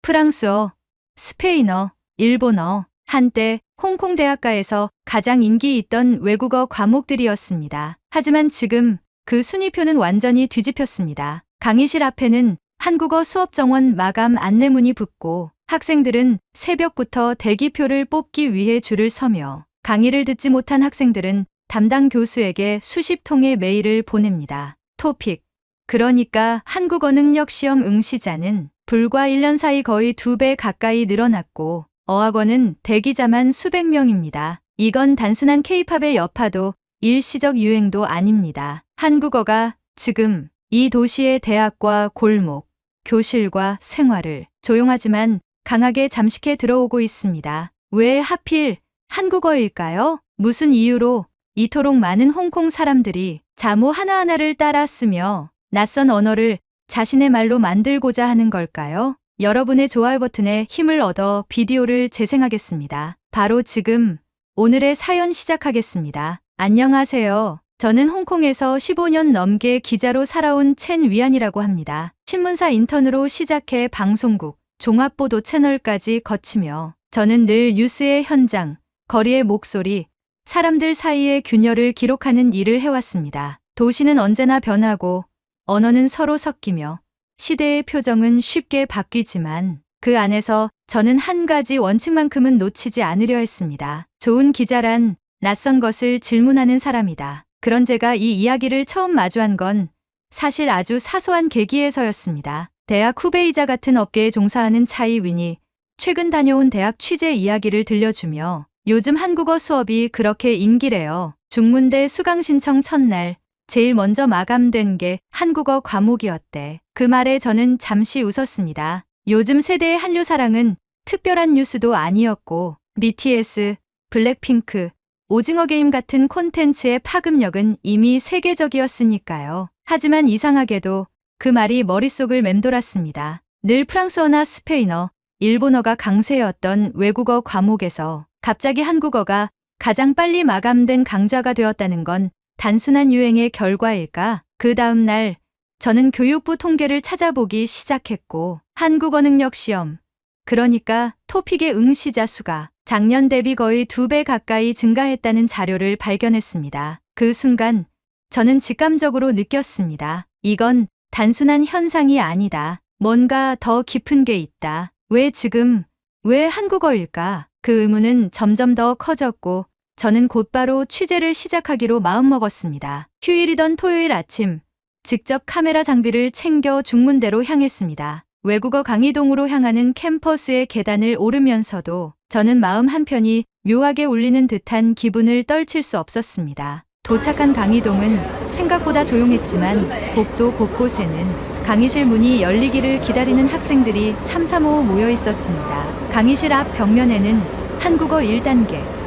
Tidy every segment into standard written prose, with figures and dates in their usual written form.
프랑스어, 스페인어, 일본어, 한때 홍콩 대학가에서 가장 인기 있던 외국어 과목들이었습니다. 하지만 지금 그 순위표는 완전히 뒤집혔습니다. 강의실 앞에는 한국어 수업 정원 마감 안내문이 붙고 학생들은 새벽부터 대기표를 뽑기 위해 줄을 서며 강의를 듣지 못한 학생들은 담당 교수에게 수십 통의 메일을 보냅니다. 토픽, 그러니까 한국어 능력 시험 응시자는 불과 1년 사이 거의 2배 가까이 늘어났고 어학원은 대기자만 수백 명입니다. 이건 단순한 K-팝의 여파도 일시적 유행도 아닙니다. 한국어가 지금 이 도시의 대학과 골목, 교실과 생활을 조용하지만 강하게 잠식해 들어오고 있습니다. 왜 하필 한국어일까요? 무슨 이유로 이토록 많은 홍콩 사람들이 자모 하나하나를 따라 쓰며 낯선 언어를 자신의 말로 만들고자 하는 걸까요? 여러분의 좋아요 버튼에 힘을 얻어 비디오를 재생하겠습니다. 바로 지금 오늘의 사연 시작하겠습니다. 안녕하세요. 저는 홍콩에서 15년 넘게 기자로 살아온 첸 위안이라고 합니다. 신문사 인턴으로 시작해 방송국, 종합보도 채널까지 거치며 저는 늘 뉴스의 현장, 거리의 목소리, 사람들 사이의 균열을 기록하는 일을 해왔습니다. 도시는 언제나 변하고 언어는 서로 섞이며 시대의 표정은 쉽게 바뀌지만 그 안에서 저는 한 가지 원칙만큼은 놓치지 않으려 했습니다. 좋은 기자란 낯선 것을 질문하는 사람이다. 그런 제가 이 이야기를 처음 마주한 건 사실 아주 사소한 계기에서였습니다. 대학 후배이자 같은 업계에 종사하는 차이 윈이 최근 다녀온 대학 취재 이야기를 들려주며 요즘 한국어 수업이 그렇게 인기래요. 중문대 수강 신청 첫날 제일 먼저 마감된 게 한국어 과목이었대. 그 말에 저는 잠시 웃었습니다. 요즘 세대의 한류 사랑은 특별한 뉴스도 아니었고 BTS, 블랙핑크, 오징어 게임 같은 콘텐츠의 파급력은 이미 세계적이었으니까요. 하지만 이상하게도 그 말이 머릿속을 맴돌았습니다. 늘 프랑스어나 스페인어, 일본어가 강세였던 외국어 과목에서 갑자기 한국어가 가장 빨리 마감된 강좌가 되었다는 건 단순한 유행의 결과일까? 그 다음 날 저는 교육부 통계를 찾아보기 시작했고 한국어 능력 시험, 그러니까 토픽의 응시자 수가 작년 대비 거의 2배 가까이 증가했다는 자료를 발견했습니다. 그 순간 저는 직감적으로 느꼈습니다. 이건 단순한 현상이 아니다. 뭔가 더 깊은 게 있다. 왜 지금, 왜 한국어일까? 그 의문은 점점 더 커졌고 저는 곧바로 취재를 시작하기로 마음먹었습니다. 휴일이던 토요일 아침, 직접 카메라 장비를 챙겨 중문대로 향했습니다. 외국어 강의동으로 향하는 캠퍼스의 계단을 오르면서도 저는 마음 한편이 묘하게 울리는 듯한 기분을 떨칠 수 없었습니다. 도착한 강의동은 생각보다 조용했지만 복도 곳곳에는 강의실 문이 열리기를 기다리는 학생들이 삼삼오오 모여 있었습니다. 강의실 앞 벽면에는 한국어 1단계,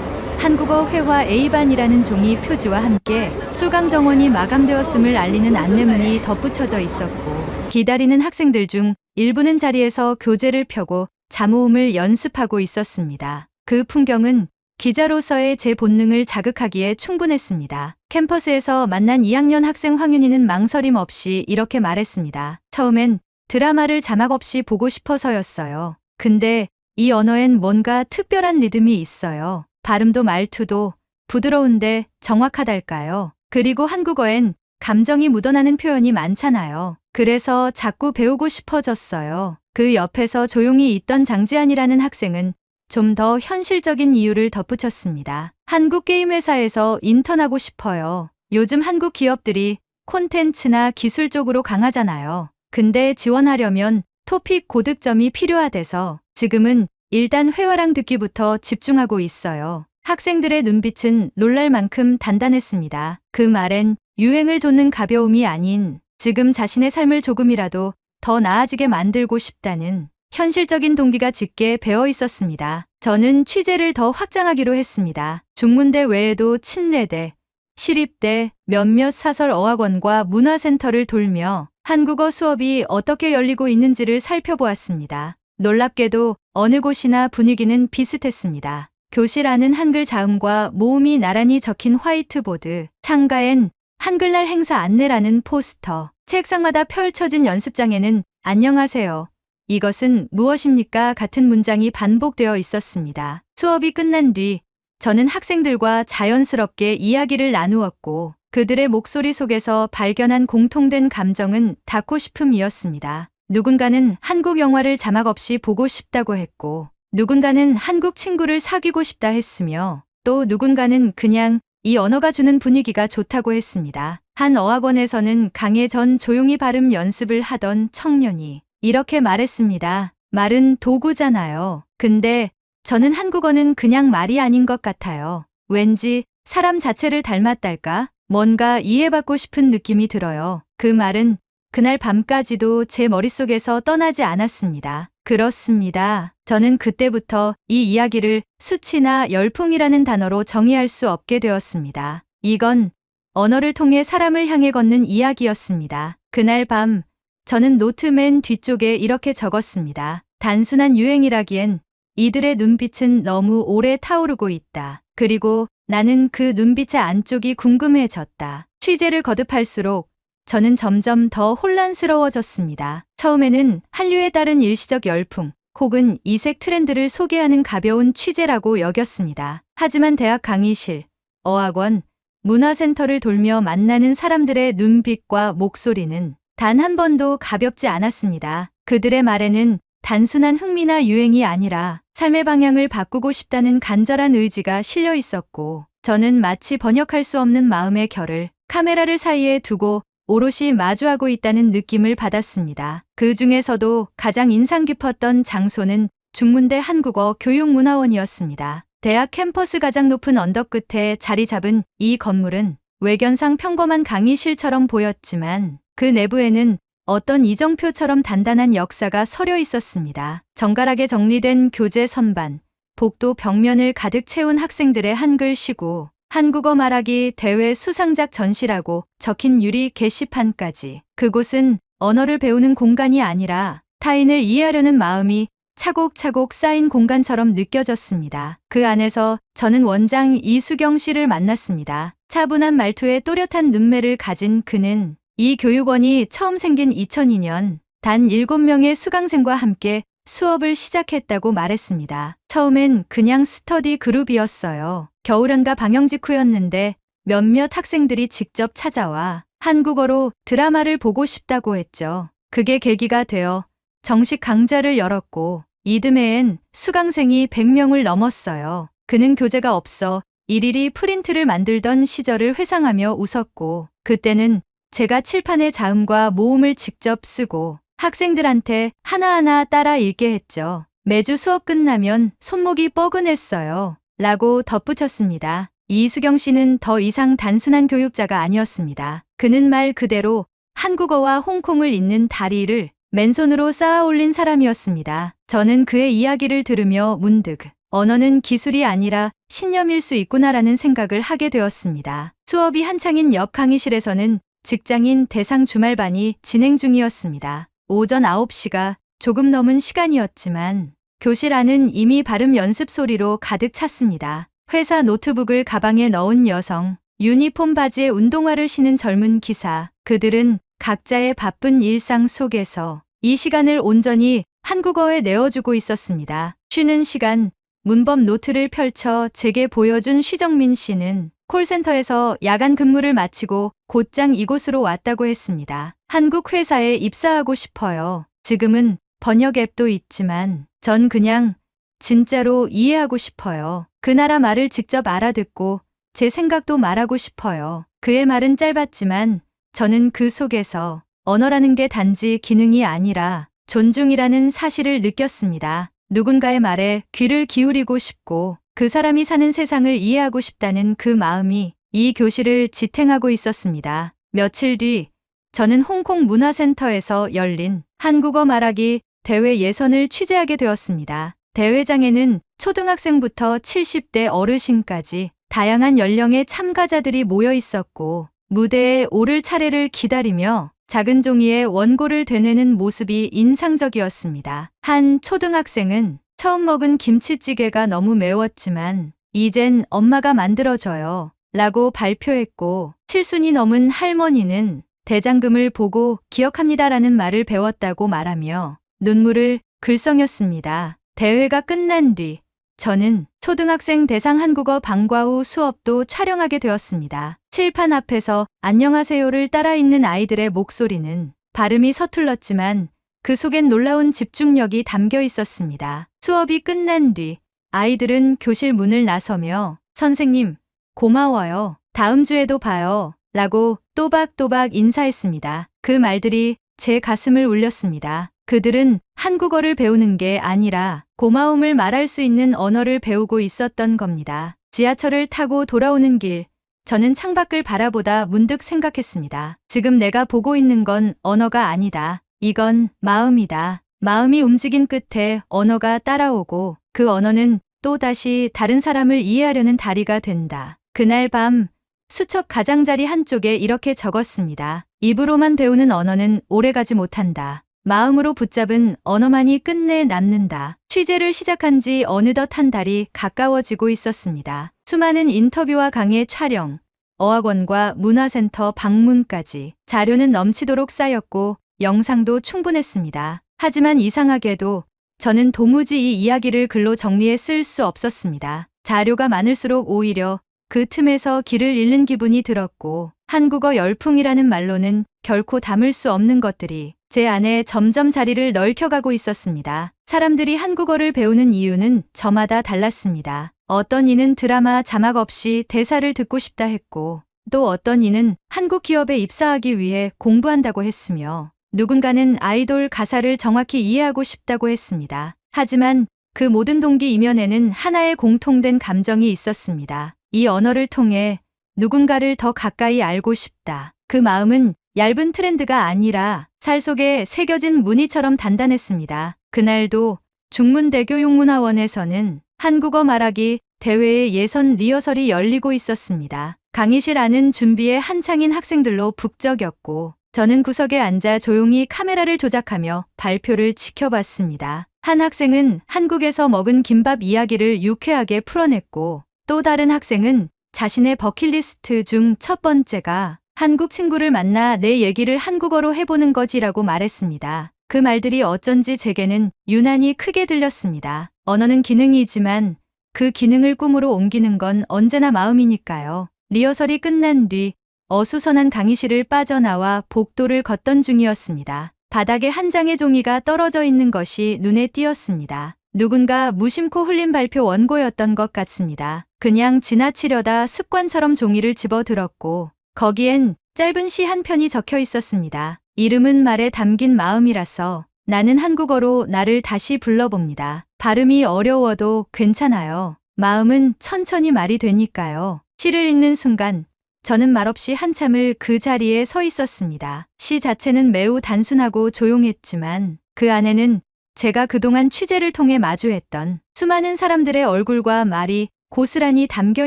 한국어 회화 A반이라는 종이 표지와 함께 수강 정원이 마감되었음을 알리는 안내문이 덧붙여져 있었고 기다리는 학생들 중 일부는 자리에서 교재를 펴고 잠오음을 연습하고 있었습니다. 그 풍경은 기자로서의 제 본능을 자극하기에 충분했습니다. 캠퍼스에서 만난 2학년 학생 황윤희는 망설임 없이 이렇게 말했습니다. 처음엔 드라마를 자막 없이 보고 싶어서였어요. 근데 이 언어엔 뭔가 특별한 리듬이 있어요. 발음도 말투도 부드러운데 정확하달까요? 그리고 한국어엔 감정이 묻어나는 표현이 많잖아요. 그래서 자꾸 배우고 싶어졌어요. 그 옆에서 조용히 있던 장지안이라는 학생은 좀 더 현실적인 이유를 덧붙였습니다. 한국 게임 회사에서 인턴하고 싶어요. 요즘 한국 기업들이 콘텐츠나 기술 쪽으로 강하잖아요. 근데 지원하려면 토픽 고득점이 필요하대서 지금은 일단 회화랑 듣기부터 집중하고 있어요. 학생들의 눈빛은 놀랄 만큼 단단했습니다. 그 말엔 유행을 좇는 가벼움이 아닌 지금 자신의 삶을 조금이라도 더 나아지게 만들고 싶다는 현실적인 동기가 짙게 배어 있었습니다. 저는 취재를 더 확장하기로 했습니다. 중문대 외에도 친례대, 시립대, 몇몇 사설 어학원과 문화센터를 돌며 한국어 수업이 어떻게 열리고 있는지를 살펴보았습니다. 놀랍게도 어느 곳이나 분위기는 비슷했습니다. 교실 안은 한글 자음과 모음이 나란히 적힌 화이트보드, 창가엔 한글날 행사 안내라는 포스터, 책상마다 펼쳐진 연습장에는 안녕하세요. 이것은 무엇입니까? 같은 문장이 반복되어 있었습니다. 수업이 끝난 뒤 저는 학생들과 자연스럽게 이야기를 나누었고 그들의 목소리 속에서 발견한 공통된 감정은 닫고 싶음이었습니다. 누군가는 한국 영화를 자막 없이 보고 싶다고 했고 누군가는 한국 친구를 사귀고 싶다 했으며 또 누군가는 그냥 이 언어가 주는 분위기가 좋다고 했습니다. 한 어학원에서는 강의 전 조용히 발음 연습을 하던 청년이 이렇게 말했습니다. 말은 도구잖아요. 근데 저는 한국어는 그냥 말이 아닌 것 같아요. 왠지 사람 자체를 닮았달까? 뭔가 이해받고 싶은 느낌이 들어요. 그 말은 그날 밤까지도 제 머릿속에서 떠나지 않았습니다. 그렇습니다. 저는 그때부터 이 이야기를 수치나 열풍이라는 단어로 정의할 수 없게 되었습니다. 이건 언어를 통해 사람을 향해 걷는 이야기였습니다. 그날 밤 저는 노트 맨 뒤쪽에 이렇게 적었습니다. 단순한 유행이라기엔 이들의 눈빛은 너무 오래 타오르고 있다. 그리고 나는 그 눈빛의 안쪽이 궁금해졌다. 취재를 거듭할수록 저는 점점 더 혼란스러워졌습니다. 처음에는 한류에 따른 일시적 열풍 혹은 이색 트렌드를 소개하는 가벼운 취재라고 여겼습니다. 하지만 대학 강의실, 어학원, 문화센터를 돌며 만나는 사람들의 눈빛과 목소리는 단 한 번도 가볍지 않았습니다. 그들의 말에는 단순한 흥미나 유행이 아니라 삶의 방향을 바꾸고 싶다는 간절한 의지가 실려 있었고 저는 마치 번역할 수 없는 마음의 결을 카메라를 사이에 두고 오롯이 마주하고 있다는 느낌을 받았습니다. 그 중에서도 가장 인상 깊었던 장소는 중문대 한국어 교육문화원이었습니다. 대학 캠퍼스 가장 높은 언덕 끝에 자리 잡은 이 건물은 외견상 평범한 강의실처럼 보였지만 그 내부에는 어떤 이정표처럼 단단한 역사가 서려 있었습니다. 정갈하게 정리된 교재 선반, 복도 벽면을 가득 채운 학생들의 한글시구, 한국어 말하기 대회 수상작 전시라고 적힌 유리 게시판까지. 그곳은 언어를 배우는 공간이 아니라 타인을 이해하려는 마음이 차곡차곡 쌓인 공간처럼 느껴졌습니다. 그 안에서 저는 원장 이수경 씨를 만났습니다. 차분한 말투에 또렷한 눈매를 가진 그는 이 교육원이 처음 생긴 2002년 단 7명의 수강생과 함께 수업을 시작했다고 말했습니다. 처음엔 그냥 스터디 그룹이었어요. 겨울연가 방영 직후였는데 몇몇 학생들이 직접 찾아와 한국어로 드라마를 보고 싶다고 했죠. 그게 계기가 되어 정식 강좌를 열었고 이듬해엔 수강생이 100명을 넘었어요. 그는 교재가 없어 일일이 프린트를 만들던 시절을 회상하며 웃었고 그때는 제가 칠판에 자음과 모음을 직접 쓰고 학생들한테 하나하나 따라 읽게 했죠. 매주 수업 끝나면 손목이 뻐근했어요. 라고 덧붙였습니다. 이수경 씨는 더 이상 단순한 교육자가 아니었습니다. 그는 말 그대로 한국어와 홍콩을 잇는 다리를 맨손으로 쌓아 올린 사람이었습니다. 저는 그의 이야기를 들으며 문득 언어는 기술이 아니라 신념일 수 있구나라는 생각을 하게 되었습니다. 수업이 한창인 옆 강의실에서는 직장인 대상 주말반이 진행 중이었습니다. 오전 9시가 조금 넘은 시간이었지만 교실 안은 이미 발음 연습 소리로 가득 찼습니다. 회사 노트북을 가방에 넣은 여성, 유니폼 바지에 운동화를 신은 젊은 기사, 그들은 각자의 바쁜 일상 속에서 이 시간을 온전히 한국어에 내어주고 있었습니다. 쉬는 시간, 문법 노트를 펼쳐 제게 보여준 쉬정민 씨는 콜센터에서 야간 근무를 마치고 곧장 이곳으로 왔다고 했습니다. 한국 회사에 입사하고 싶어요. 지금은 번역 앱도 있지만 전 그냥 진짜로 이해하고 싶어요. 그 나라 말을 직접 알아듣고 제 생각도 말하고 싶어요. 그의 말은 짧았지만 저는 그 속에서 언어라는 게 단지 기능이 아니라 존중이라는 사실을 느꼈습니다. 누군가의 말에 귀를 기울이고 싶고 그 사람이 사는 세상을 이해하고 싶다는 그 마음이 이 교실을 지탱하고 있었습니다. 며칠 뒤 저는 홍콩 문화센터에서 열린 한국어 말하기 대회 예선을 취재하게 되었습니다. 대회장에는 초등학생부터 70대 어르신까지 다양한 연령의 참가자들이 모여 있었고 무대에 오를 차례를 기다리며 작은 종이에 원고를 되뇌는 모습이 인상적이었습니다. 한 초등학생은 처음 먹은 김치찌개가 너무 매웠지만 이젠 엄마가 만들어줘요 라고 발표했고 7순이 넘은 할머니는 대장금을 보고 기억합니다라는 말을 배웠다고 말하며 눈물을 글썽였습니다. 대회가 끝난 뒤 저는 초등학생 대상 한국어 방과 후 수업도 촬영하게 되었습니다. 칠판 앞에서 안녕하세요를 따라 읽는 아이들의 목소리는 발음이 서툴렀지만 그 속엔 놀라운 집중력이 담겨 있었습니다. 수업이 끝난 뒤 아이들은 교실 문을 나서며 선생님, 고마워요. 다음 주에도 봐요. 라고 또박또박 인사했습니다. 그 말들이 제 가슴을 울렸습니다. 그들은 한국어를 배우는 게 아니라 고마움을 말할 수 있는 언어를 배우고 있었던 겁니다. 지하철을 타고 돌아오는 길, 저는 창밖을 바라보다 문득 생각했습니다. 지금 내가 보고 있는 건 언어가 아니다. 이건 마음이다. 마음이 움직인 끝에 언어가 따라오고 그 언어는 또다시 다른 사람을 이해하려는 다리가 된다. 그날 밤 수첩 가장자리 한쪽에 이렇게 적었습니다. 입으로만 배우는 언어는 오래가지 못한다. 마음으로 붙잡은 언어만이 끝내 남는다. 취재를 시작한 지 어느덧 한 달이 가까워지고 있었습니다. 수많은 인터뷰와 강의 촬영, 어학원과 문화센터 방문까지 자료는 넘치도록 쌓였고 영상도 충분했습니다. 하지만 이상하게도 저는 도무지 이 이야기를 글로 정리해 쓸 수 없었습니다. 자료가 많을수록 오히려 그 틈에서 길을 잃는 기분이 들었고 한국어 열풍이라는 말로는 결코 담을 수 없는 것들이 제 안에 점점 자리를 넓혀가고 있었습니다. 사람들이 한국어를 배우는 이유는 저마다 달랐습니다. 어떤 이는 드라마 자막 없이 대사를 듣고 싶다 했고 또 어떤 이는 한국 기업에 입사하기 위해 공부한다고 했으며 누군가는 아이돌 가사를 정확히 이해하고 싶다고 했습니다. 하지만 그 모든 동기 이면에는 하나의 공통된 감정이 있었습니다. 이 언어를 통해 누군가를 더 가까이 알고 싶다. 그 마음은 얇은 트렌드가 아니라 살 속에 새겨진 무늬처럼 단단했습니다. 그날도 중문대교 용문화원에서는 한국어 말하기 대회의 예선 리허설이 열리고 있었습니다. 강의실 안은 준비에 한창인 학생들로 북적였고 저는 구석에 앉아 조용히 카메라를 조작하며 발표를 지켜봤습니다. 한 학생은 한국에서 먹은 김밥 이야기를 유쾌하게 풀어냈고 또 다른 학생은 자신의 버킷리스트 중 첫 번째가 한국 친구를 만나 내 얘기를 한국어로 해보는 거지라고 말했습니다. 그 말들이 어쩐지 제게는 유난히 크게 들렸습니다. 언어는 기능이지만 그 기능을 꿈으로 옮기는 건 언제나 마음이니까요. 리허설이 끝난 뒤 어수선한 강의실을 빠져나와 복도를 걷던 중이었습니다. 바닥에 한 장의 종이가 떨어져 있는 것이 눈에 띄었습니다. 누군가 무심코 흘린 발표 원고였던 것 같습니다. 그냥 지나치려다 습관처럼 종이를 집어들었고 거기엔 짧은 시 한 편이 적혀 있었습니다. 이름은 말에 담긴 마음이라서 나는 한국어로 나를 다시 불러봅니다. 발음이 어려워도 괜찮아요. 마음은 천천히 말이 되니까요. 시를 읽는 순간 저는 말없이 한참을 그 자리에 서 있었습니다. 시 자체는 매우 단순하고 조용했지만 그 안에는 제가 그동안 취재를 통해 마주했던 수많은 사람들의 얼굴과 말이 고스란히 담겨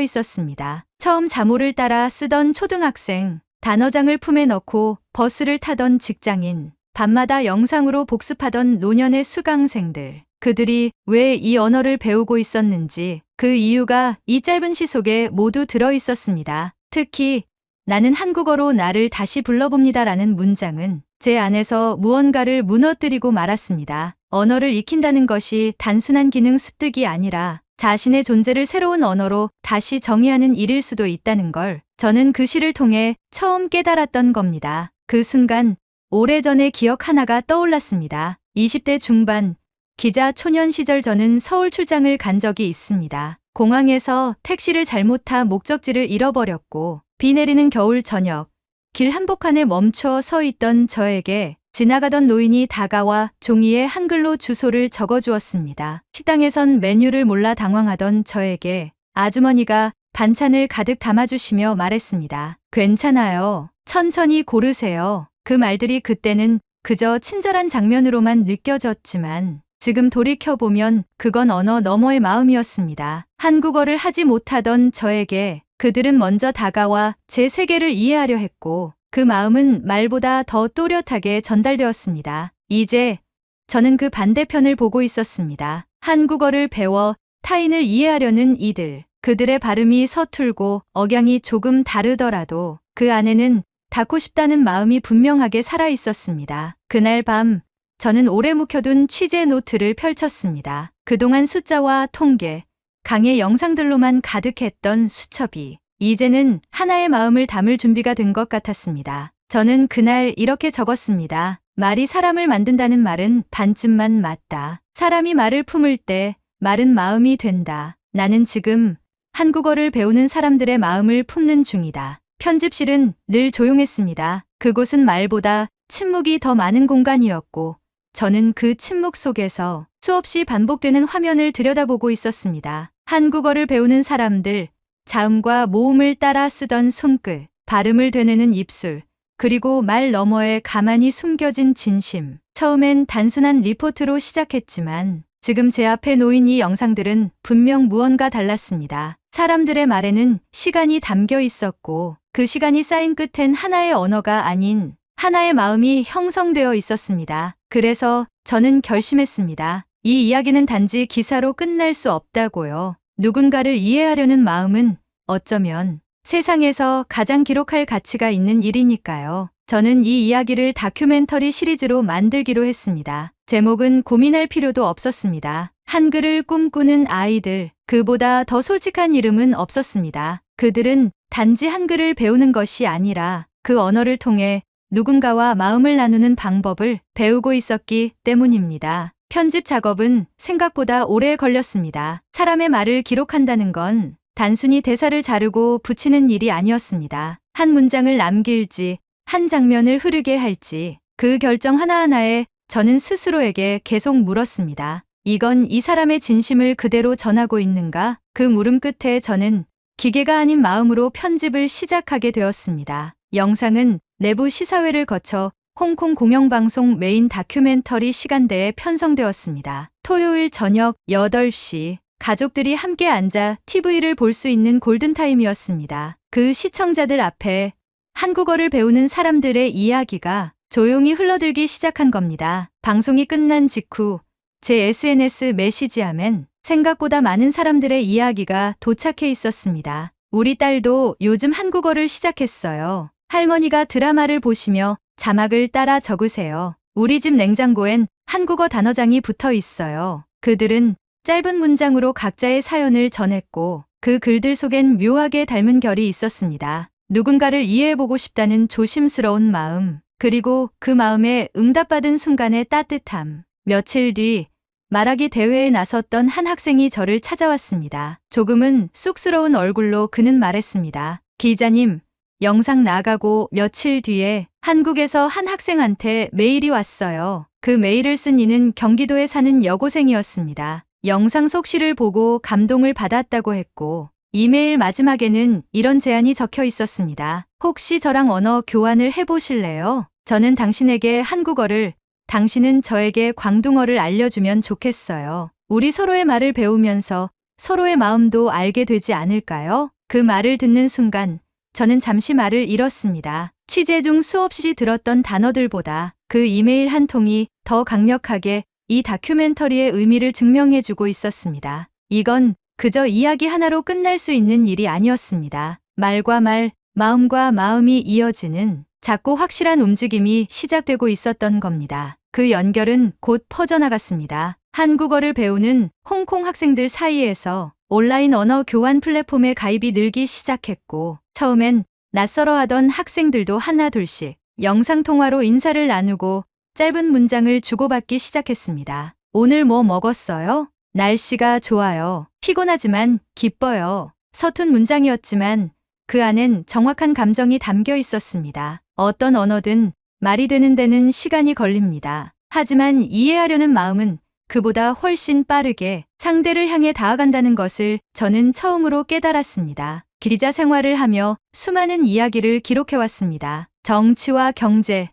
있었습니다. 처음 자모를 따라 쓰던 초등학생, 단어장을 품에 넣고 버스를 타던 직장인, 밤마다 영상으로 복습하던 노년의 수강생들. 그들이 왜 이 언어를 배우고 있었는지 그 이유가 이 짧은 시 속에 모두 들어 있었습니다. 특히 나는 한국어로 나를 다시 불러봅니다라는 문장은 제 안에서 무언가를 무너뜨리고 말았습니다. 언어를 익힌다는 것이 단순한 기능 습득이 아니라 자신의 존재를 새로운 언어로 다시 정의하는 일일 수도 있다는 걸 저는 그 시를 통해 처음 깨달았던 겁니다. 그 순간 오래전의 기억 하나가 떠올랐습니다. 20대 중반 기자 초년 시절 저는 서울 출장을 간 적이 있습니다. 공항에서 택시를 잘못 타 목적지를 잃어버렸고 비 내리는 겨울 저녁 길 한복판에 멈춰 서 있던 저에게 지나가던 노인이 다가와 종이에 한글로 주소를 적어주었습니다. 식당에선 메뉴를 몰라 당황하던 저에게 아주머니가 반찬을 가득 담아주시며 말했습니다. 괜찮아요. 천천히 고르세요. 그 말들이 그때는 그저 친절한 장면으로만 느껴졌지만 지금 돌이켜보면 그건 언어 너머의 마음이었습니다. 한국어를 하지 못하던 저에게 그들은 먼저 다가와 제 세계를 이해하려 했고 그 마음은 말보다 더 또렷하게 전달되었습니다. 이제 저는 그 반대편을 보고 있었습니다. 한국어를 배워 타인을 이해하려는 이들. 그들의 발음이 서툴고 억양이 조금 다르더라도 그 안에는 닿고 싶다는 마음이 분명하게 살아 있었습니다. 그날 밤 저는 오래 묵혀둔 취재 노트를 펼쳤습니다. 그동안 숫자와 통계, 강의 영상들로만 가득했던 수첩이 이제는 하나의 마음을 담을 준비가 된 것 같았습니다. 저는 그날 이렇게 적었습니다. 말이 사람을 만든다는 말은 반쯤만 맞다. 사람이 말을 품을 때 말은 마음이 된다. 나는 지금 한국어를 배우는 사람들의 마음을 품는 중이다. 편집실은 늘 조용했습니다. 그곳은 말보다 침묵이 더 많은 공간이었고 저는 그 침묵 속에서 수없이 반복되는 화면을 들여다보고 있었습니다. 한국어를 배우는 사람들, 자음과 모음을 따라 쓰던 손끝, 발음을 되뇌는 입술, 그리고 말 너머에 가만히 숨겨진 진심. 처음엔 단순한 리포트로 시작했지만 지금 제 앞에 놓인 이 영상들은 분명 무언가 달랐습니다. 사람들의 말에는 시간이 담겨 있었고 그 시간이 쌓인 끝엔 하나의 언어가 아닌 하나의 마음이 형성되어 있었습니다. 그래서 저는 결심했습니다. 이 이야기는 단지 기사로 끝날 수 없다고요. 누군가를 이해하려는 마음은 어쩌면 세상에서 가장 기록할 가치가 있는 일이니까요. 저는 이 이야기를 다큐멘터리 시리즈로 만들기로 했습니다. 제목은 고민할 필요도 없었습니다. 한글을 꿈꾸는 아이들, 그보다 더 솔직한 이름은 없었습니다. 그들은 단지 한글을 배우는 것이 아니라 그 언어를 통해 누군가와 마음을 나누는 방법을 배우고 있었기 때문입니다. 편집 작업은 생각보다 오래 걸렸습니다. 사람의 말을 기록한다는 건 단순히 대사를 자르고 붙이는 일이 아니었습니다. 한 문장을 남길지, 한 장면을 흐르게 할지, 그 결정 하나하나에 저는 스스로에게 계속 물었습니다. 이건 이 사람의 진심을 그대로 전하고 있는가? 그 물음 끝에 저는 기계가 아닌 마음으로 편집을 시작하게 되었습니다. 영상은 내부 시사회를 거쳐 홍콩 공영방송 메인 다큐멘터리 시간대에 편성되었습니다. 토요일 저녁 8시 가족들이 함께 앉아 TV를 볼 수 있는 골든타임이었습니다. 그 시청자들 앞에 한국어를 배우는 사람들의 이야기가 조용히 흘러들기 시작한 겁니다. 방송이 끝난 직후 제 SNS 메시지함엔 생각보다 많은 사람들의 이야기가 도착해 있었습니다. 우리 딸도 요즘 한국어를 시작했어요. 할머니가 드라마를 보시며 자막을 따라 적으세요. 우리 집 냉장고엔 한국어 단어장이 붙어 있어요. 그들은 짧은 문장으로 각자의 사연을 전했고 그 글들 속엔 묘하게 닮은 결이 있었습니다. 누군가를 이해해보고 싶다는 조심스러운 마음, 그리고 그 마음에 응답받은 순간의 따뜻함. 며칠 뒤 말하기 대회에 나섰던 한 학생이 저를 찾아왔습니다. 조금은 쑥스러운 얼굴로 그는 말했습니다. 기자님, 영상 나가고 며칠 뒤에 한국에서 한 학생한테 메일이 왔어요. 그 메일을 쓴 이는 경기도에 사는 여고생이었습니다. 영상 속시를 보고 감동을 받았다고 했고 이메일 마지막에는 이런 제안이 적혀 있었습니다. 혹시 저랑 언어 교환을 해보실래요? 저는 당신에게 한국어를, 당신은 저에게 광둥어를 알려주면 좋겠어요. 우리 서로의 말을 배우면서 서로의 마음도 알게 되지 않을까요? 그 말을 듣는 순간 저는 잠시 말을 잃었습니다. 취재 중 수없이 들었던 단어들보다 그 이메일 한 통이 더 강력하게 이 다큐멘터리의 의미를 증명해주고 있었습니다. 이건 그저 이야기 하나로 끝날 수 있는 일이 아니었습니다. 말과 말, 마음과 마음이 이어지는 작고 확실한 움직임이 시작되고 있었던 겁니다. 그 연결은 곧 퍼져나갔습니다. 한국어를 배우는 홍콩 학생들 사이에서 온라인 언어 교환 플랫폼에 가입이 늘기 시작했고 처음엔 낯설어하던 학생들도 하나둘씩 영상통화로 인사를 나누고 짧은 문장을 주고받기 시작했습니다. 오늘 뭐 먹었어요? 날씨가 좋아요. 피곤하지만 기뻐요. 서툰 문장이었지만 그 안엔 정확한 감정이 담겨 있었습니다. 어떤 언어든 말이 되는 데는 시간이 걸립니다. 하지만 이해하려는 마음은 그보다 훨씬 빠르게 상대를 향해 다가간다는 것을 저는 처음으로 깨달았습니다. 기자 생활을 하며 수많은 이야기를 기록해왔습니다. 정치와 경제,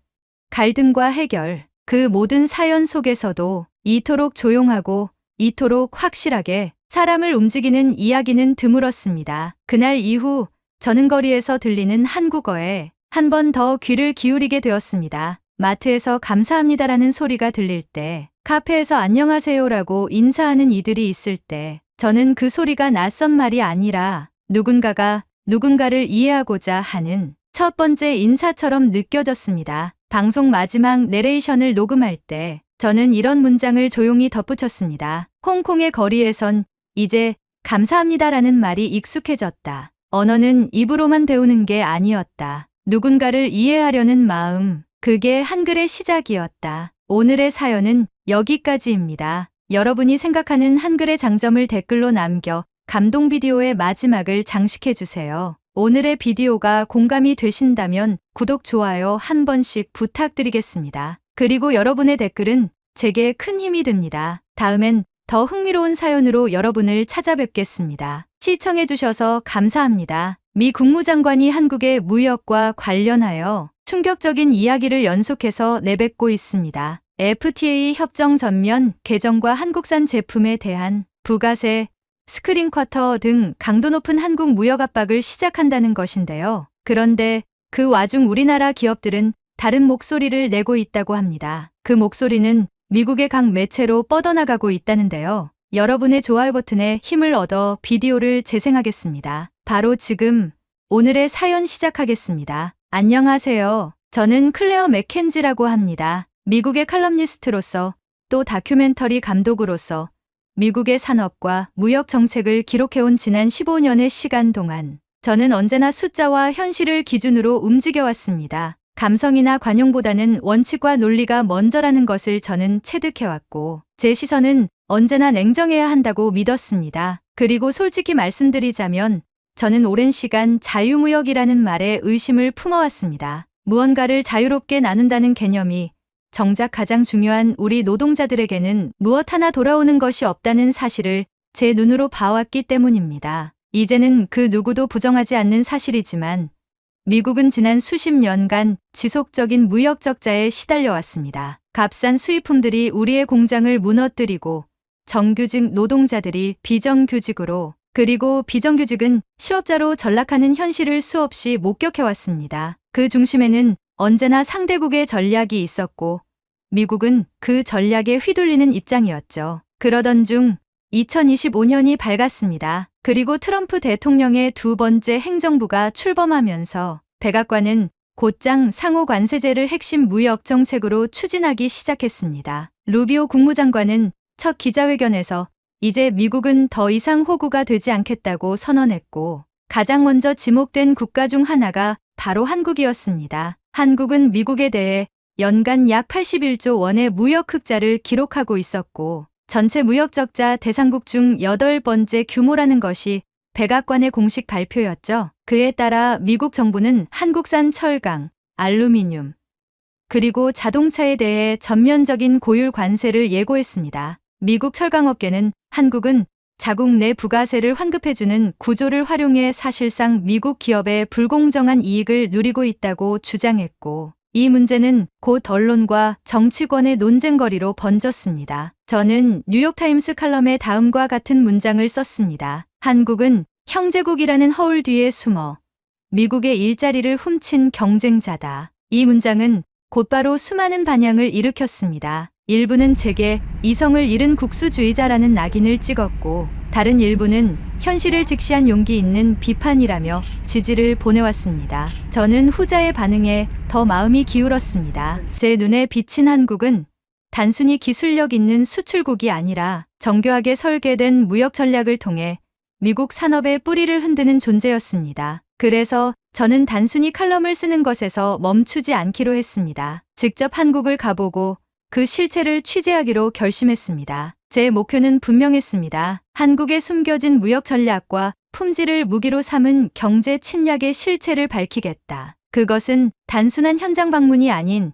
갈등과 해결, 그 모든 사연 속에서도 이토록 조용하고 이토록 확실하게 사람을 움직이는 이야기는 드물었습니다. 그날 이후 저는 거리에서 들리는 한국어에 한 번 더 귀를 기울이게 되었습니다. 마트에서 감사합니다라는 소리가 들릴 때, 카페에서 안녕하세요라고 인사하는 이들이 있을 때, 저는 그 소리가 낯선 말이 아니라 누군가가 누군가를 이해하고자 하는 첫 번째 인사처럼 느껴졌습니다. 방송 마지막 내레이션을 녹음할 때 저는 이런 문장을 조용히 덧붙였습니다. 홍콩의 거리에선 이제 감사합니다라는 말이 익숙해졌다. 언어는 입으로만 배우는 게 아니었다. 누군가를 이해하려는 마음, 그게 한글의 시작이었다. 오늘의 사연은 여기까지입니다. 여러분이 생각하는 한글의 장점을 댓글로 남겨 감동 비디오의 마지막을 장식해주세요. 오늘의 비디오가 공감이 되신다면 구독, 좋아요 한 번씩 부탁드리겠습니다. 그리고 여러분의 댓글은 제게 큰 힘이 됩니다. 다음엔 더 흥미로운 사연으로 여러분을 찾아뵙겠습니다. 시청해주셔서 감사합니다. 미 국무장관이 한국의 무역과 관련하여 충격적인 이야기를 연속해서 내뱉고 있습니다. FTA 협정 전면 개정과 한국산 제품에 대한 부가세, 스크린 쿼터 등 강도 높은 한국 무역 압박을 시작한다는 것인데요. 그런데 그 와중 우리나라 기업들은 다른 목소리를 내고 있다고 합니다. 그 목소리는 미국의 각 매체로 뻗어나가고 있다는데요. 여러분의 좋아요 버튼에 힘을 얻어 비디오를 재생하겠습니다. 바로 지금 오늘의 사연 시작하겠습니다. 안녕하세요. 저는 클레어 맥켄지라고 합니다. 미국의 칼럼니스트로서 또 다큐멘터리 감독으로서 미국의 산업과 무역 정책을 기록해온 지난 15년의 시간 동안 저는 언제나 숫자와 현실을 기준으로 움직여왔습니다. 감성이나 관용보다는 원칙과 논리가 먼저라는 것을 저는 체득해왔고 제 시선은 언제나 냉정해야 한다고 믿었습니다. 그리고 솔직히 말씀드리자면 저는 오랜 시간 자유무역이라는 말에 의심을 품어왔습니다. 무언가를 자유롭게 나눈다는 개념이 정작 가장 중요한 우리 노동자들에게는 무엇 하나 돌아오는 것이 없다는 사실을 제 눈으로 봐왔기 때문입니다. 이제는 그 누구도 부정하지 않는 사실이지만 미국은 지난 수십 년간 지속적인 무역 적자에 시달려왔습니다. 값싼 수입품들이 우리의 공장을 무너뜨리고 정규직 노동자들이 비정규직으로 그리고 비정규직은 실업자로 전락하는 현실을 수없이 목격해왔습니다. 그 중심에는 언제나 상대국의 전략이 있었고 미국은 그 전략에 휘둘리는 입장이었죠. 그러던 중 2025년이 밝았습니다. 그리고 트럼프 대통령의 두 번째 행정부가 출범하면서 백악관은 곧장 상호 관세제를 핵심 무역 정책으로 추진하기 시작했습니다. 루비오 국무장관은 첫 기자회견에서 이제 미국은 더 이상 호구가 되지 않겠다고 선언했고 가장 먼저 지목된 국가 중 하나가 바로 한국이었습니다. 한국은 미국에 대해 연간 약 81조 원의 무역 흑자를 기록하고 있었고 전체 무역 적자 대상국 중 8번째 규모라는 것이 백악관의 공식 발표였죠. 그에 따라 미국 정부는 한국산 철강, 알루미늄, 그리고 자동차에 대해 전면적인 고율 관세를 예고했습니다. 미국 철강업계는 한국은 자국 내 부가세를 환급해주는 구조를 활용해 사실상 미국 기업의 불공정한 이익을 누리고 있다고 주장했고 이 문제는 곧 언론과 정치권의 논쟁거리로 번졌습니다. 저는 뉴욕타임스 칼럼에 다음과 같은 문장을 썼습니다. 한국은 형제국이라는 허울 뒤에 숨어 미국의 일자리를 훔친 경쟁자다. 이 문장은 곧바로 수많은 반향을 일으켰습니다. 일부는 제게 이성을 잃은 국수주의자라는 낙인을 찍었고 다른 일부는 현실을 직시한 용기 있는 비판이라며 지지를 보내왔습니다. 저는 후자의 반응에 더 마음이 기울었습니다. 제 눈에 비친 한국은 단순히 기술력 있는 수출국이 아니라 정교하게 설계된 무역 전략을 통해 미국 산업의 뿌리를 흔드는 존재였습니다. 그래서 저는 단순히 칼럼을 쓰는 것에서 멈추지 않기로 했습니다. 직접 한국을 가보고 그 실체를 취재하기로 결심했습니다. 제 목표는 분명했습니다. 한국의 숨겨진 무역 전략과 품질을 무기로 삼은 경제 침략의 실체를 밝히겠다. 그것은 단순한 현장 방문이 아닌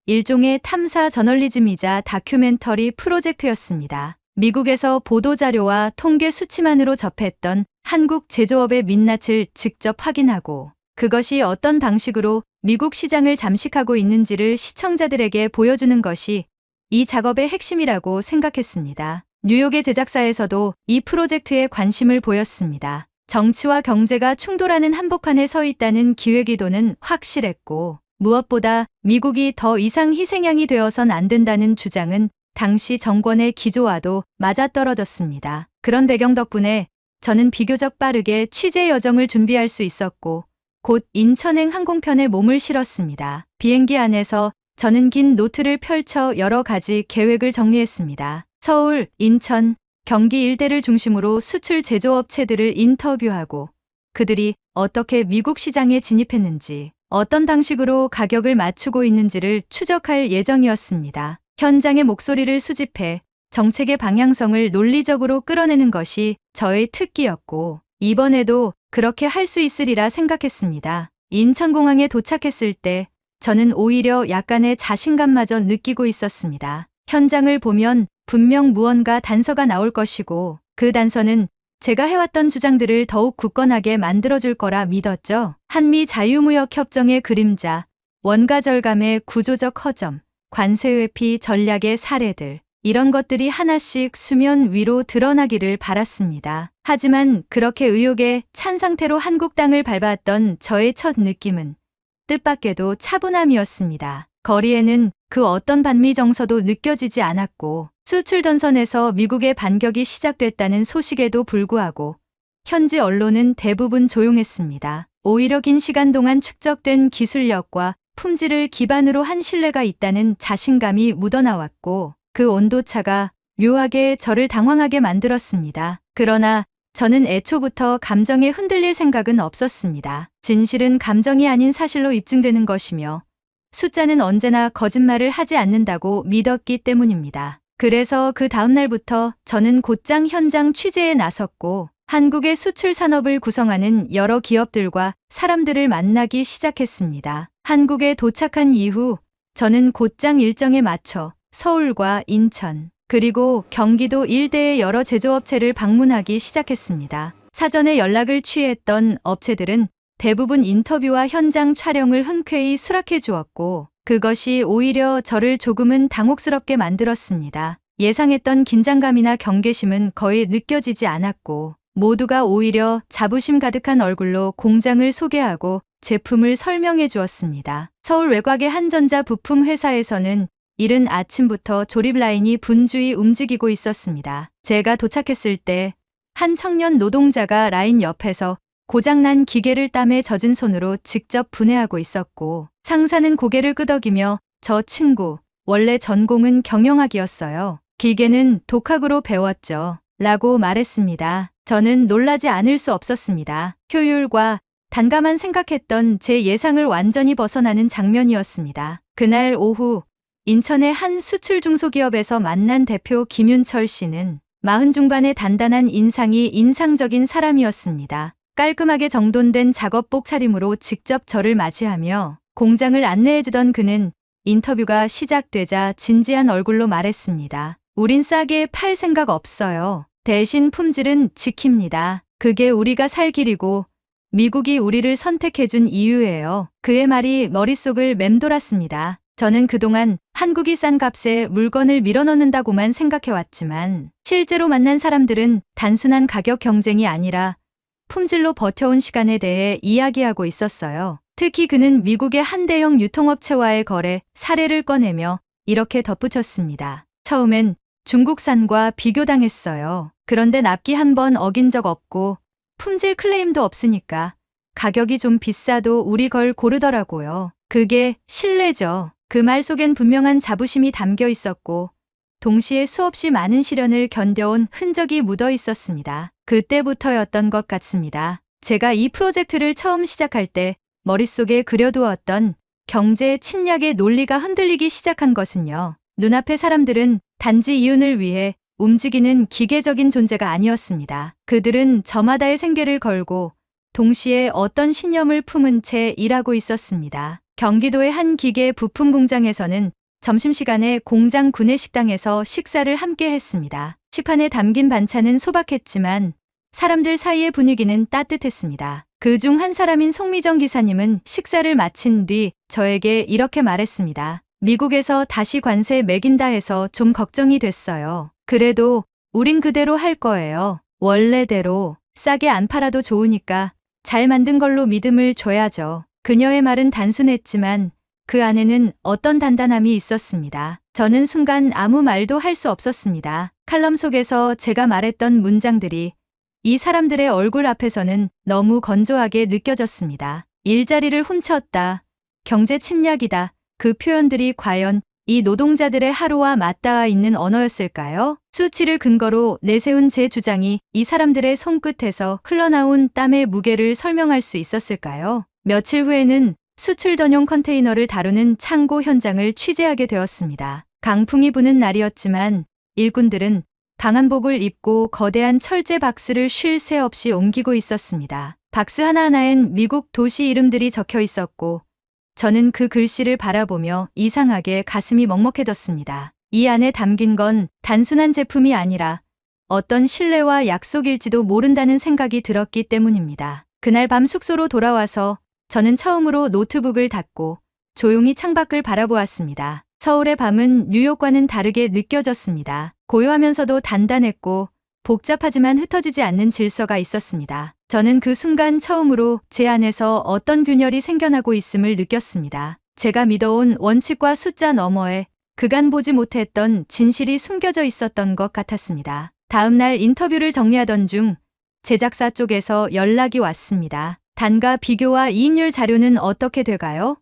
일종의 탐사 저널리즘이자 다큐멘터리 프로젝트였습니다. 미국에서 보도자료와 통계 수치만으로 접했던 한국 제조업의 민낯을 직접 확인하고 그것이 어떤 방식으로 미국 시장을 잠식하고 있는지를 시청자들에게 보여주는 것이 이 작업의 핵심이라고 생각했습니다. 뉴욕의 제작사에서도 이 프로젝트에 관심을 보였습니다. 정치와 경제가 충돌하는 한복판에 서 있다는 기획의도는 확실했고 무엇보다 미국이 더 이상 희생양이 되어선 안 된다는 주장은 당시 정권의 기조와도 맞아떨어졌습니다. 그런 배경 덕분에 저는 비교적 빠르게 취재 여정을 준비할 수 있었고 곧 인천행 항공편에 몸을 실었습니다. 비행기 안에서 저는 긴 노트를 펼쳐 여러 가지 계획을 정리했습니다. 서울, 인천, 경기 일대를 중심으로 수출 제조업체들을 인터뷰하고 그들이 어떻게 미국 시장에 진입했는지, 어떤 방식으로 가격을 맞추고 있는지를 추적할 예정이었습니다. 현장의 목소리를 수집해 정책의 방향성을 논리적으로 끌어내는 것이 저의 특기였고, 이번에도 그렇게 할 수 있으리라 생각했습니다. 인천공항에 도착했을 때 저는 오히려 약간의 자신감마저 느끼고 있었습니다. 현장을 보면 분명 무언가 단서가 나올 것이고, 그 단서는 제가 해왔던 주장들을 더욱 굳건하게 만들어줄 거라 믿었죠. 한미 자유무역협정의 그림자, 원가 절감의 구조적 허점, 관세 회피 전략의 사례들, 이런 것들이 하나씩 수면 위로 드러나기를 바랐습니다. 하지만 그렇게 의욕에 찬 상태로 한국 땅을 밟았던 저의 첫 느낌은 뜻밖에도 차분함이었습니다. 거리에는 그 어떤 반미 정서도 느껴지지 않았고, 수출 전선에서 미국의 반격이 시작됐다는 소식에도 불구하고 현지 언론은 대부분 조용했습니다. 오히려 긴 시간 동안 축적된 기술력과 품질을 기반으로 한 신뢰가 있다는 자신감이 묻어나왔고, 그 온도차가 묘하게 저를 당황하게 만들었습니다. 그러나 저는 애초부터 감정에 흔들릴 생각은 없었습니다. 진실은 감정이 아닌 사실로 입증되는 것이며, 숫자는 언제나 거짓말을 하지 않는다고 믿었기 때문입니다. 그래서 그 다음날부터 저는 곧장 현장 취재에 나섰고, 한국의 수출 산업을 구성하는 여러 기업들과 사람들을 만나기 시작했습니다. 한국에 도착한 이후 저는 곧장 일정에 맞춰 서울과 인천, 그리고 경기도 일대의 여러 제조업체를 방문하기 시작했습니다. 사전에 연락을 취했던 업체들은 대부분 인터뷰와 현장 촬영을 흔쾌히 수락해 주었고, 그것이 오히려 저를 조금은 당혹스럽게 만들었습니다. 예상했던 긴장감이나 경계심은 거의 느껴지지 않았고, 모두가 오히려 자부심 가득한 얼굴로 공장을 소개하고 제품을 설명해 주었습니다. 서울 외곽의 한 전자 부품 회사에서는 이른 아침부터 조립 라인이 분주히 움직이고 있었습니다. 제가 도착했을 때 한 청년 노동자가 라인 옆에서 고장난 기계를 땀에 젖은 손으로 직접 분해하고 있었고, 상사는 고개를 끄덕이며 저 친구, 원래 전공은 경영학이었어요. 기계는 독학으로 배웠죠. 라고 말했습니다. 저는 놀라지 않을 수 없었습니다. 효율과 단가만 생각했던 제 예상을 완전히 벗어나는 장면이었습니다. 그날 오후 인천의 한 수출 중소기업에서 만난 대표 김윤철 씨는 40 중반의 단단한 인상이 인상적인 사람이었습니다. 깔끔하게 정돈된 작업복 차림으로 직접 저를 맞이하며 공장을 안내해주던 그는 인터뷰가 시작되자 진지한 얼굴로 말했습니다. 우린 싸게 팔 생각 없어요. 대신 품질은 지킵니다. 그게 우리가 살 길이고 미국이 우리를 선택해준 이유예요. 그의 말이 머릿속을 맴돌았습니다. 저는 그동안 한국이 싼 값에 물건을 밀어넣는다고만 생각해왔지만, 실제로 만난 사람들은 단순한 가격 경쟁이 아니라 품질로 버텨온 시간에 대해 이야기하고 있었어요. 특히 그는 미국의 한 대형 유통업체와의 거래 사례를 꺼내며 이렇게 덧붙였습니다. 처음엔 중국산과 비교당했어요. 그런데 납기 한 번 어긴 적 없고 품질 클레임도 없으니까 가격이 좀 비싸도 우리 걸 고르더라고요. 그게 신뢰죠. 그 말 속엔 분명한 자부심이 담겨 있었고, 동시에 수없이 많은 시련을 견뎌온 흔적이 묻어 있었습니다. 그때부터였던 것 같습니다. 제가 이 프로젝트를 처음 시작할 때 머릿속에 그려두었던 경제 침략의 논리가 흔들리기 시작한 것은요. 눈앞의 사람들은 단지 이윤을 위해 움직이는 기계적인 존재가 아니었습니다. 그들은 저마다의 생계를 걸고 동시에 어떤 신념을 품은 채 일하고 있었습니다. 경기도의 한 기계 부품 공장에서는 점심시간에 공장 구내식당에서 식사를 함께 했습니다. 식판에 담긴 반찬은 소박했지만 사람들 사이의 분위기는 따뜻했습니다. 그중 한 사람인 송미정 기사님은 식사를 마친 뒤 저에게 이렇게 말했습니다. 미국에서 다시 관세 매긴다 해서 좀 걱정이 됐어요. 그래도 우린 그대로 할 거예요. 원래대로 싸게 안 팔아도 좋으니까 잘 만든 걸로 믿음을 줘야죠. 그녀의 말은 단순했지만 그 안에는 어떤 단단함이 있었습니다. 저는 순간 아무 말도 할 수 없었습니다. 칼럼 속에서 제가 말했던 문장들이 이 사람들의 얼굴 앞에서는 너무 건조하게 느껴졌습니다. 일자리를 훔쳤다. 경제 침략이다. 그 표현들이 과연 이 노동자들의 하루와 맞닿아 있는 언어였을까요? 수치를 근거로 내세운 제 주장이 이 사람들의 손끝에서 흘러나온 땀의 무게를 설명할 수 있었을까요? 며칠 후에는 수출 전용 컨테이너를 다루는 창고 현장을 취재하게 되었습니다. 강풍이 부는 날이었지만 일꾼들은 방한복을 입고 거대한 철제 박스를 쉴 새 없이 옮기고 있었습니다. 박스 하나하나엔 미국 도시 이름들이 적혀 있었고 저는 그 글씨를 바라보며 이상하게 가슴이 먹먹해졌습니다. 이 안에 담긴 건 단순한 제품이 아니라 어떤 신뢰와 약속일지도 모른다는 생각이 들었기 때문입니다. 그날 밤 숙소로 돌아와서 저는 처음으로 노트북을 닫고 조용히 창밖을 바라보았습니다. 서울의 밤은 뉴욕과는 다르게 느껴졌습니다. 고요하면서도 단단했고 복잡하지만 흩어지지 않는 질서가 있었습니다. 저는 그 순간 처음으로 제 안에서 어떤 균열이 생겨나고 있음을 느꼈습니다. 제가 믿어온 원칙과 숫자 너머에 그간 보지 못했던 진실이 숨겨져 있었던 것 같았습니다. 다음 날 인터뷰를 정리하던 중 제작사 쪽에서 연락이 왔습니다. 단가 비교와 이익률 자료는 어떻게 돼가요?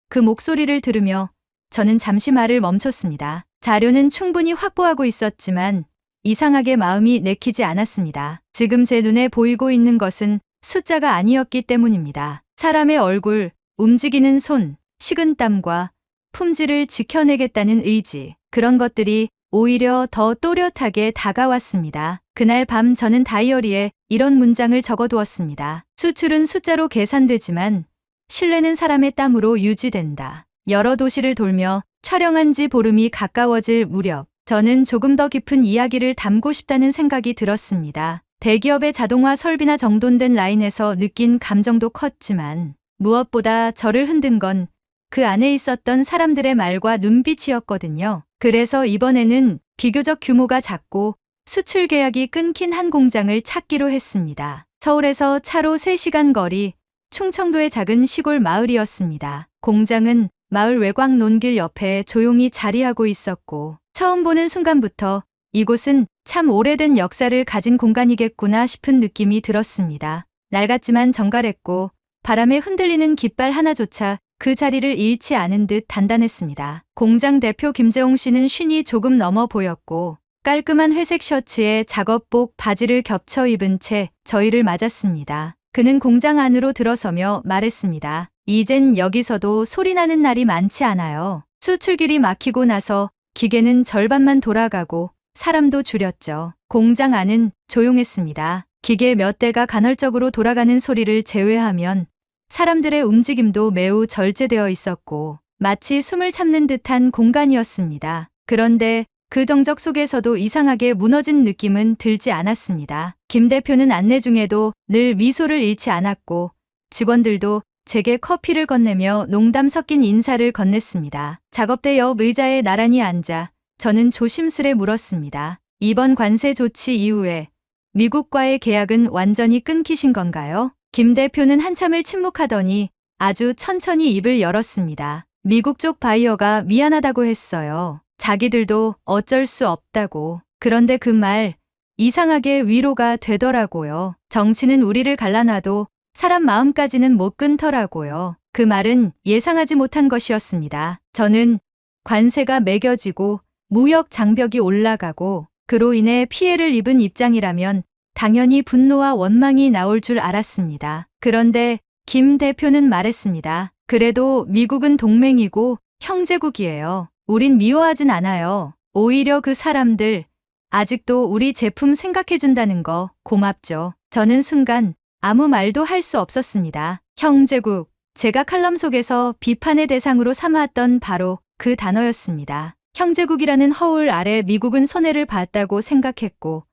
그 목소리를 들으며 저는 잠시 말을 멈췄습니다. 자료는 충분히 확보하고 있었지만 이상하게 마음이 내키지 않았습니다. 지금 제 눈에 보이고 있는 것은 숫자가 아니었기 때문입니다. 사람의 얼굴, 움직이는 손, 식은땀과 품질을 지켜내겠다는 의지, 그런 것들이 오히려 더 또렷하게 다가왔습니다. 그날 밤 저는 다이어리에 이런 문장을 적어두었습니다. 수출은 숫자로 계산되지만 신뢰는 사람의 땀으로 유지된다. 여러 도시를 돌며 촬영한 지 보름이 가까워질 무렵 저는 조금 더 깊은 이야기를 담고 싶다는 생각이 들었습니다. 대기업의 자동화 설비나 정돈된 라인에서 느낀 감정도 컸지만 무엇보다 저를 흔든 건 그 안에 있었던 사람들의 말과 눈빛이었거든요. 그래서 이번에는 비교적 규모가 작고 수출 계약이 끊긴 한 공장을 찾기로 했습니다. 서울에서 차로 3시간 거리, 충청도의 작은 시골 마을이었습니다. 공장은 마을 외곽 논길 옆에 조용히 자리하고 있었고 처음 보는 순간부터 이곳은 참 오래된 역사를 가진 공간이겠구나 싶은 느낌이 들었습니다. 낡았지만 정갈했고 바람에 흔들리는 깃발 하나조차 그 자리를 잃지 않은 듯 단단했습니다. 공장 대표 김재홍 씨는 쉰이 조금 넘어 보였고 깔끔한 회색 셔츠에 작업복 바지를 겹쳐 입은 채 저희를 맞았습니다. 그는 공장 안으로 들어서며 말했습니다. 이젠 여기서도 소리나는 날이 많지 않아요. 수출길이 막히고 나서 기계는 절반만 돌아가고 사람도 줄였죠. 공장 안은 조용했습니다. 기계 몇 대가 간헐적으로 돌아가는 소리를 제외하면 사람들의 움직임도 매우 절제되어 있었고 마치 숨을 참는 듯한 공간이었습니다. 그런데 그 정적 속에서도 이상하게 무너진 느낌은 들지 않았습니다. 김 대표는 안내 중에도 늘 미소를 잃지 않았고 직원들도 제게 커피를 건네며 농담 섞인 인사를 건넸습니다. 작업대 옆 의자에 나란히 앉아 저는 조심스레 물었습니다. 이번 관세 조치 이후에 미국과의 계약은 완전히 끊기신 건가요? 김 대표는 한참을 침묵하더니 아주 천천히 입을 열었습니다. 미국 쪽 바이어가 미안하다고 했어요. 자기들도 어쩔 수 없다고. 그런데 그 말 이상하게 위로가 되더라고요. 정치는 우리를 갈라놔도 사람 마음까지는 못 끊더라고요. 그 말은 예상하지 못한 것이었습니다. 저는 관세가 매겨지고 무역 장벽이 올라가고 그로 인해 피해를 입은 입장이라면 당연히 분노와 원망이 나올 줄 알았습니다. 그런데 김 대표는 말했습니다. 그래도 미국은 동맹이고 형제국이에요. 우린 미워하진 않아요. 오히려 그 사람들 아직도 우리 제품 생각해준다는 거 고맙죠. 저는 순간 아무 말도 할 수 없었습니다. 형제국, 제가 칼럼 속에서 비판의 대상으로 삼았던 바로 그 단어였습니다. 형제국이라는 허울 아래 미국은 손해를 봤다고 생각했고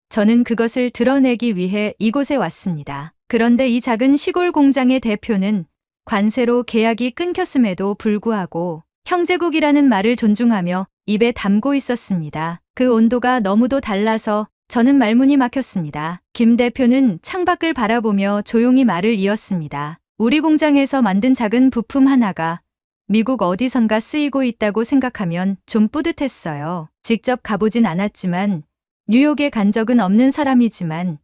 저는 그것을 드러내기 위해 이곳에 왔습니다. 그런데 이 작은 시골 공장의 대표는 관세로 계약이 끊겼음에도 불구하고 형제국이라는 말을 존중하며 입에 담고 있었습니다. 그 온도가 너무도 달라서 저는 말문이 막혔습니다. 김 대표는 창밖을 바라보며 조용히 말을 이었습니다. 우리 공장에서 만든 작은 부품 하나가 미국 어디선가 쓰이고 있다고 생각하면 좀 뿌듯했어요. 직접 가보진 않았지만 뉴욕에 간 적은 없는 사람이지만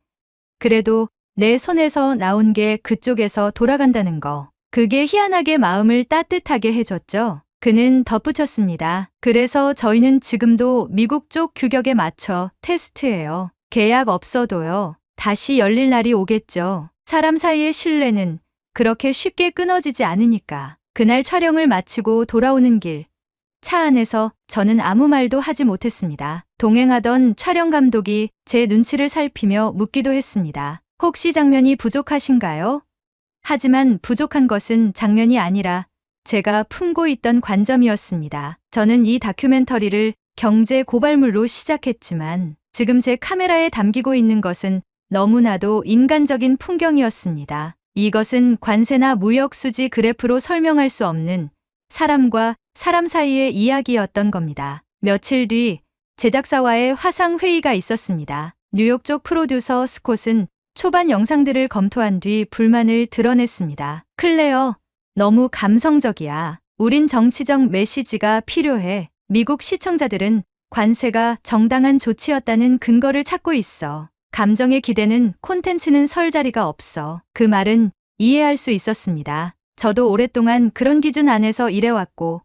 그래도 내 손에서 나온 게 그쪽에서 돌아간다는 거. 그게 희한하게 마음을 따뜻하게 해줬죠. 그는 덧붙였습니다. 그래서 저희는 지금도 미국 쪽 규격에 맞춰 테스트해요. 계약 없어도요. 다시 열릴 날이 오겠죠. 사람 사이의 신뢰는 그렇게 쉽게 끊어지지 않으니까. 그날 촬영을 마치고 돌아오는 길. 차 안에서 저는 아무 말도 하지 못했습니다. 동행하던 촬영 감독이 제 눈치를 살피며 묻기도 했습니다. 혹시 장면이 부족하신가요? 하지만 부족한 것은 장면이 아니라 제가 품고 있던 관점이었습니다. 저는 이 다큐멘터리를 경제 고발물로 시작했지만 지금 제 카메라에 담기고 있는 것은 너무나도 인간적인 풍경이었습니다. 이것은 관세나 무역 수지 그래프로 설명할 수 없는 사람과 사람 사이의 이야기였던 겁니다. 며칠 뒤 제작사와의 화상 회의가 있었습니다. 뉴욕 쪽 프로듀서 스콧은 초반 영상들을 검토한 뒤 불만을 드러냈습니다. 클레어, 너무 감성적이야. 우린 정치적 메시지가 필요해. 미국 시청자들은 관세가 정당한 조치였다는 근거를 찾고 있어. 감정의 기대는 콘텐츠는 설 자리가 없어. 그 말은 이해할 수 있었습니다. 저도 오랫동안 그런 기준 안에서 일해왔고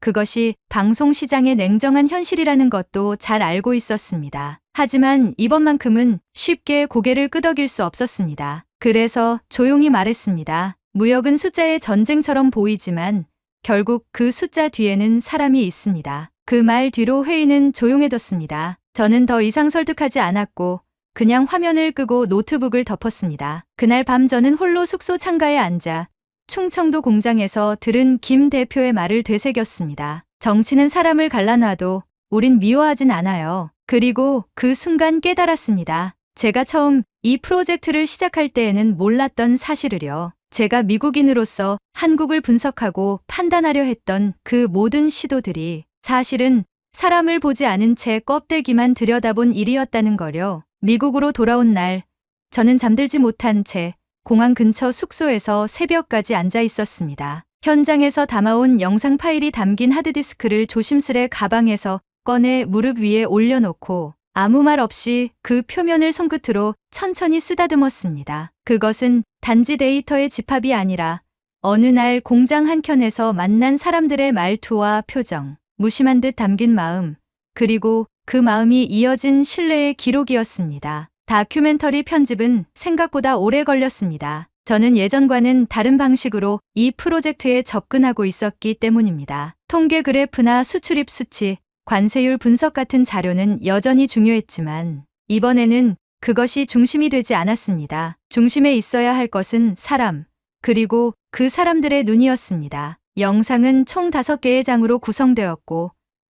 그것이 방송 시장의 냉정한 현실이라는 것도 잘 알고 있었습니다. 하지만 이번만큼은 쉽게 고개를 끄덕일 수 없었습니다. 그래서 조용히 말했습니다. 무역은 숫자의 전쟁처럼 보이지만 결국 그 숫자 뒤에는 사람이 있습니다. 그 말 뒤로 회의는 조용해졌습니다. 저는 더 이상 설득하지 않았고 그냥 화면을 끄고 노트북을 덮었습니다. 그날 밤 저는 홀로 숙소 창가에 앉아 충청도 공장에서 들은 김 대표의 말을 되새겼습니다. 정치는 사람을 갈라놔도 우린 미워하진 않아요. 그리고 그 순간 깨달았습니다. 제가 처음 이 프로젝트를 시작할 때에는 몰랐던 사실을요. 제가 미국인으로서 한국을 분석하고 판단하려 했던 그 모든 시도들이 사실은 사람을 보지 않은 채 껍데기만 들여다본 일이었다는 거요. 미국으로 돌아온 날, 저는 잠들지 못한 채 공항 근처 숙소에서 새벽까지 앉아 있었습니다. 현장에서 담아온 영상 파일이 담긴 하드디스크를 조심스레 가방에서 꺼내 무릎 위에 올려놓고 아무 말 없이 그 표면을 손끝으로 천천히 쓰다듬었습니다. 그것은 단지 데이터의 집합이 아니라 어느 날 공장 한켠에서 만난 사람들의 말투와 표정, 무심한 듯 담긴 마음, 그리고 그 마음이 이어진 신뢰의 기록이었습니다. 다큐멘터리 편집은 생각보다 오래 걸렸습니다. 저는 예전과는 다른 방식으로 이 프로젝트에 접근하고 있었기 때문입니다. 통계 그래프나 수출입 수치, 관세율 분석 같은 자료는 여전히 중요했지만 이번에는 그것이 중심이 되지 않았습니다. 중심에 있어야 할 것은 사람, 그리고 그 사람들의 눈이었습니다. 영상은 총 5개의 장으로 구성되었고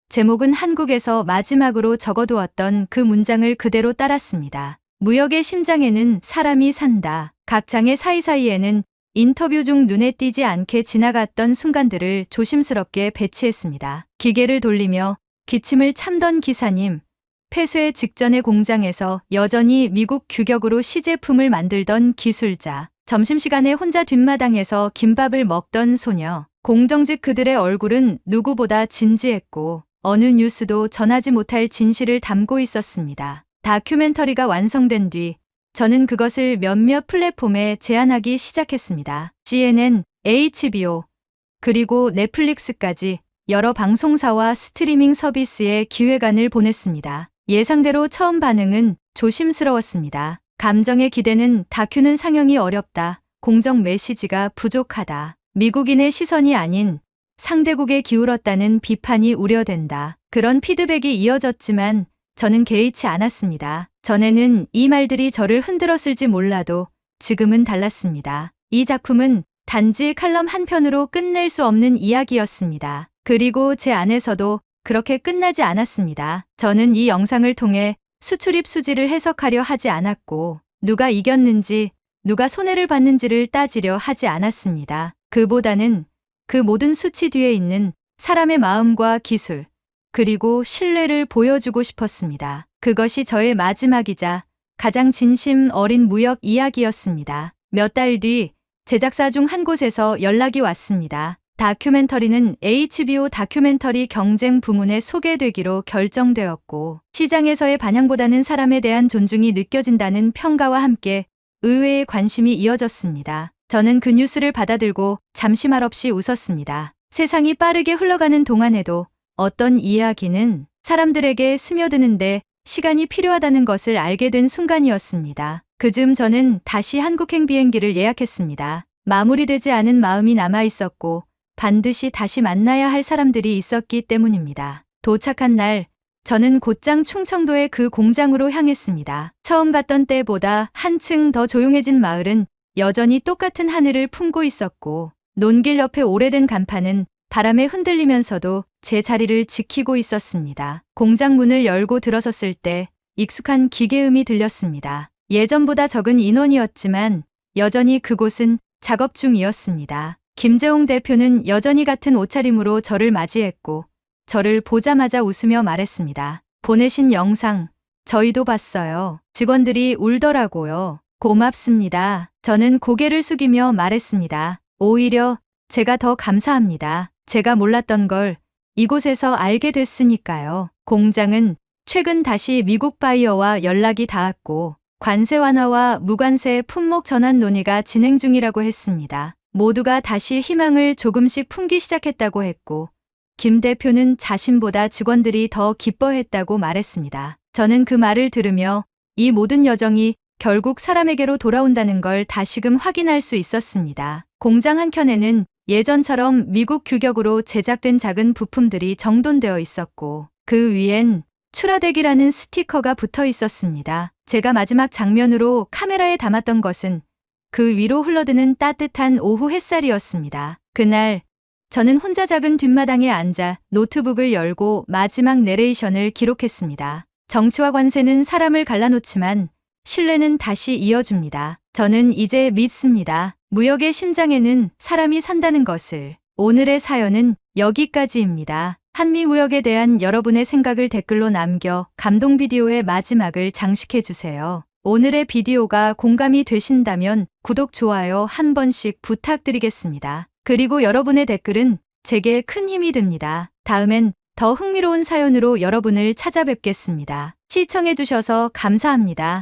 제목은 한국에서 마지막으로 적어두었던 그 문장을 그대로 따랐습니다. 무역의 심장에는 사람이 산다. 각 장의 사이사이에는 인터뷰 중 눈에 띄지 않게 지나갔던 순간들을 조심스럽게 배치했습니다. 기계를 돌리며 기침을 참던 기사님, 폐쇄 직전의 공장에서 여전히 미국 규격으로 시제품을 만들던 기술자, 점심시간에 혼자 뒷마당에서 김밥을 먹던 소녀, 공정직 그들의 얼굴은 누구보다 진지했고 어느 뉴스도 전하지 못할 진실을 담고 있었습니다. 다큐멘터리가 완성된 뒤 저는 그것을 몇몇 플랫폼에 제안하기 시작했습니다. CNN, HBO, 그리고 넷플릭스까지 여러 방송사와 스트리밍 서비스에 기획안을 보냈습니다. 예상대로 처음 반응은 조심스러웠습니다. 감정의 기대는 다큐는 상영이 어렵다. 공정 메시지가 부족하다. 미국인의 시선이 아닌 상대국에 기울었다는 비판이 우려된다. 그런 피드백이 이어졌지만 저는 개의치 않았습니다. 전에는 이 말들이 저를 흔들었을지 몰라도 지금은 달랐습니다. 이 작품은 단지 칼럼 한 편으로 끝낼 수 없는 이야기였습니다. 그리고 제 안에서도 그렇게 끝나지 않았습니다. 저는 이 영상을 통해 수출입 수지를 해석하려 하지 않았고 누가 이겼는지 누가 손해를 봤는지를 따지려 하지 않았습니다. 그보다는 그 모든 수치 뒤에 있는 사람의 마음과 기술, 그리고 신뢰를 보여주고 싶었습니다. 그것이 저의 마지막이자 가장 진심 어린 무역 이야기였습니다. 몇 달 뒤 제작사 중 한 곳에서 연락이 왔습니다. 다큐멘터리는 HBO 다큐멘터리 경쟁 부문에 소개되기로 결정되었고 시장에서의 반향보다는 사람에 대한 존중이 느껴진다는 평가와 함께 의외의 관심이 이어졌습니다. 저는 그 뉴스를 받아들고 잠시 말없이 웃었습니다. 세상이 빠르게 흘러가는 동안에도 어떤 이야기는 사람들에게 스며드는데 시간이 필요하다는 것을 알게 된 순간이었습니다. 그즈음 저는 다시 한국행 비행기를 예약했습니다. 마무리되지 않은 마음이 남아 있었고 반드시 다시 만나야 할 사람들이 있었기 때문입니다. 도착한 날 저는 곧장 충청도의 그 공장으로 향했습니다. 처음 봤던 때보다 한층 더 조용해진 마을은 여전히 똑같은 하늘을 품고 있었고 논길 옆에 오래된 간판은 바람에 흔들리면서도 제 자리를 지키고 있었습니다. 공장 문을 열고 들어섰을 때 익숙한 기계음이 들렸습니다. 예전보다 적은 인원이었지만 여전히 그곳은 작업 중이었습니다. 김재홍 대표는 여전히 같은 옷차림으로 저를 맞이했고 저를 보자마자 웃으며 말했습니다. 보내신 영상 저희도 봤어요. 직원들이 울더라고요. 고맙습니다. 저는 고개를 숙이며 말했습니다. 오히려 제가 더 감사합니다. 제가 몰랐던 걸 이곳에서 알게 됐으니까요. 공장은 최근 다시 미국 바이어와 연락이 닿았고 관세 완화와 무관세 품목 전환 논의가 진행 중이라고 했습니다. 모두가 다시 희망을 조금씩 품기 시작했다고 했고 김 대표는 자신보다 직원들이 더 기뻐했다고 말했습니다. 저는 그 말을 들으며 이 모든 여정이 결국 사람에게로 돌아온다는 걸 다시금 확인할 수 있었습니다. 공장 한켠에는 예전처럼 미국 규격으로 제작된 작은 부품들이 정돈되어 있었고 그 위엔 출하대기라는 스티커가 붙어 있었습니다. 제가 마지막 장면으로 카메라에 담았던 것은 그 위로 흘러드는 따뜻한 오후 햇살이었습니다. 그날 저는 혼자 작은 뒷마당에 앉아 노트북을 열고 마지막 내레이션을 기록했습니다. 정치와 관세는 사람을 갈라놓지만 신뢰는 다시 이어줍니다. 저는 이제 믿습니다. 무역의 심장에는 사람이 산다는 것을. 오늘의 사연은 여기까지입니다. 한미무역에 대한 여러분의 생각을 댓글로 남겨 감동 비디오의 마지막을 장식해주세요. 오늘의 비디오가 공감이 되신다면 구독, 좋아요 한 번씩 부탁드리겠습니다. 그리고 여러분의 댓글은 제게 큰 힘이 됩니다. 다음엔 더 흥미로운 사연으로 여러분을 찾아뵙겠습니다. 시청해주셔서 감사합니다.